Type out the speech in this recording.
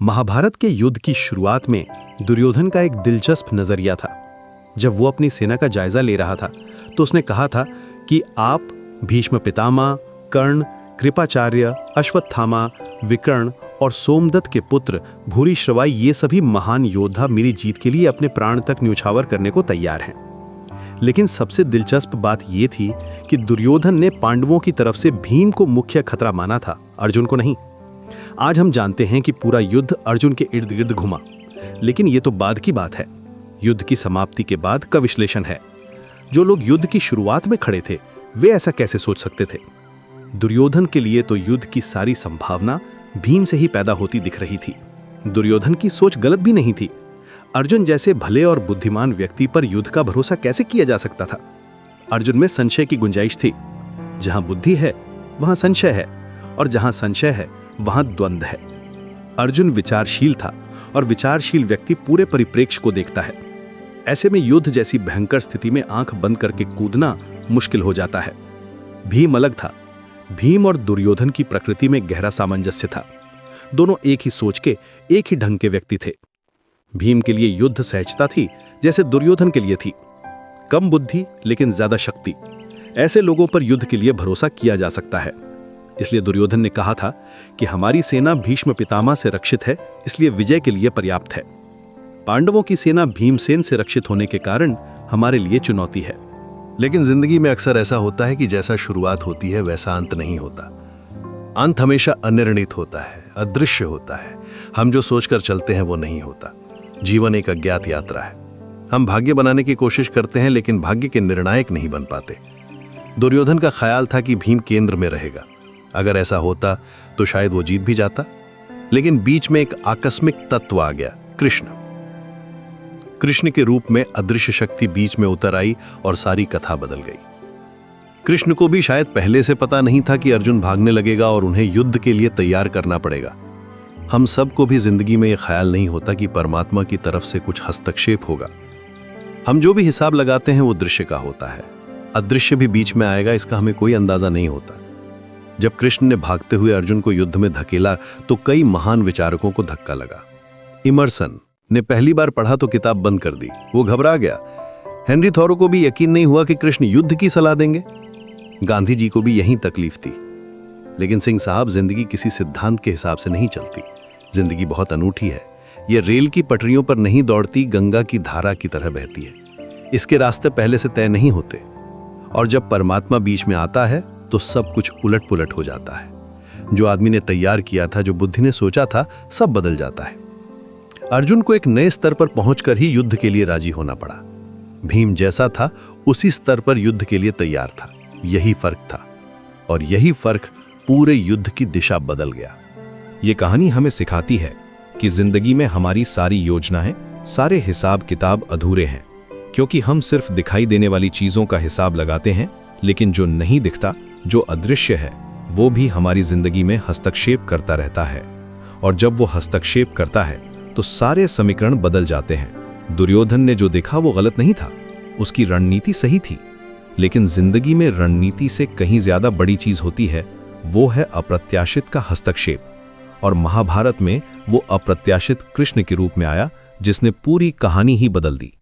महाभारत के युद्ध की शुरुआत में दुर्योधन का एक दिलचस्प नजरिया था। जब वो अपनी सेना का जायजा ले रहा था तो उसने कहा था कि आप भीष्म पितामह, कर्ण, कृपाचार्य, अश्वत्थामा, विकर्ण और सोमदत्त के पुत्र भूरिश्रवा ये सभी महान योद्धा मेरी जीत के लिए अपने प्राण तक न्यौछावर करने को तैयार हैं। लेकिन सबसे दिलचस्प बात ये थी कि दुर्योधन ने पांडवों की तरफ से भीम को मुख्य खतरा माना था, अर्जुन को नहीं। आज हम जानते हैं कि पूरा युद्ध अर्जुन के इर्द गिर्द घुमा, लेकिन ये तो बाद की बात है। युद्ध की समाप्ति के बाद का विश्लेषण है। जो लोग युद्ध की शुरुआत में खड़े थे वे ऐसा कैसे सोच सकते थे? दुर्योधन के लिए तो युद्ध की सारी संभावना भीम से ही पैदा होती दिख रही थी। दुर्योधन की सोच गलत भी नहीं थी। अर्जुन जैसे भले और बुद्धिमान व्यक्ति पर युद्ध का भरोसा कैसे किया जा सकता था? अर्जुन में संशय की गुंजाइश थी। जहां बुद्धि है वहां संशय है, और जहां संशय है वहां द्वंद्व है। अर्जुन विचारशील था, और विचारशील व्यक्ति पूरे परिप्रेक्ष्य को देखता है। ऐसे में युद्ध जैसी भयंकर स्थिति में आंख बंद करके कूदना मुश्किल हो जाता है। भीम अलग था। भीम और दुर्योधन की प्रकृति में गहरा सामंजस्य था। दोनों एक ही सोच के, एक ही ढंग के व्यक्ति थे। भीम के लिए युद्ध सहजता थी जैसे दुर्योधन के लिए थी। कम बुद्धि लेकिन ज्यादा शक्ति। ऐसे लोगों पर युद्ध के लिए भरोसा किया जा सकता है। इसलिए दुर्योधन ने कहा था कि हमारी सेना भीष्म पितामह से रक्षित है, इसलिए विजय के लिए पर्याप्त है। पांडवों की सेना भीमसेन से रक्षित होने के कारण हमारे लिए चुनौती है। लेकिन जिंदगी में अक्सर ऐसा होता है कि जैसा शुरुआत होती है वैसा अंत नहीं होता। अंत हमेशा अनिर्णित होता है, अदृश्य होता है। हम जो सोचकर चलते हैं वो नहीं होता। जीवन एक अज्ञात यात्रा है। हम भाग्य बनाने की कोशिश करते हैं लेकिन भाग्य के निर्णायक नहीं बन पाते। दुर्योधन का ख्याल था कि भीम केंद्र में रहेगा। अगर ऐसा होता तो शायद वो जीत भी जाता, लेकिन बीच में एक आकस्मिक तत्व आ गया, कृष्ण। कृष्ण के रूप में अदृश्य शक्ति बीच में उतर आई और सारी कथा बदल गई। कृष्ण को भी शायद पहले से पता नहीं था कि अर्जुन भागने लगेगा और उन्हें युद्ध के लिए तैयार करना पड़ेगा। हम सबको भी जिंदगी में यह ख्याल नहीं होता कि परमात्मा की तरफ से कुछ हस्तक्षेप होगा। हम जो भी हिसाब लगाते हैं वो दृश्य का होता है। अदृश्य भी बीच में आएगा, इसका हमें कोई अंदाजा नहीं होता। जब कृष्ण ने भागते हुए अर्जुन को युद्ध में धकेला तो कई महान विचारकों को धक्का लगा। इमर्सन ने पहली बार पढ़ा तो किताब बंद कर दी, वो घबरा गया। हेनरी थॉरो को भी यकीन नहीं हुआ कि कृष्ण युद्ध की सलाह देंगे। गांधी जी को भी यही तकलीफ थी। लेकिन सिंह साहब, जिंदगी किसी सिद्धांत के हिसाब से नहीं चलती। जिंदगी बहुत अनूठी है। यह रेल की पटरियों पर नहीं दौड़ती, गंगा की धारा की तरह बहती है। इसके रास्ते पहले से तय नहीं होते, और जब परमात्मा बीच में आता है तो सब कुछ उलट पुलट हो जाता है। जो आदमी ने तैयार किया था, जो बुद्धि ने सोचा था, सब बदल जाता है। अर्जुन को एक नए स्तर पर पहुंचकर ही युद्ध के लिए राजी होना पड़ा। भीम जैसा था उसी स्तर पर युद्ध के लिए तैयार था। यही फर्क था, और यही फर्क पूरे युद्ध की दिशा बदल गया। ये कहानी हमें सिखाती है कि जिंदगी में हमारी सारी योजनाएं, सारे हिसाब किताब अधूरे हैं, क्योंकि हम सिर्फ दिखाई देने वाली चीजों का हिसाब लगाते हैं, लेकिन जो नहीं दिखता, जो अदृश्य है, वो भी हमारी जिंदगी में हस्तक्षेप करता रहता है। और जब वो हस्तक्षेप करता है तो सारे समीकरण बदल जाते हैं। दुर्योधन ने जो देखा वो गलत नहीं था, उसकी रणनीति सही थी। लेकिन जिंदगी में रणनीति से कहीं ज्यादा बड़ी चीज होती है, वो है अप्रत्याशित का हस्तक्षेप। और महाभारत में वो अप्रत्याशित कृष्ण के रूप में आया, जिसने पूरी कहानी ही बदल दी।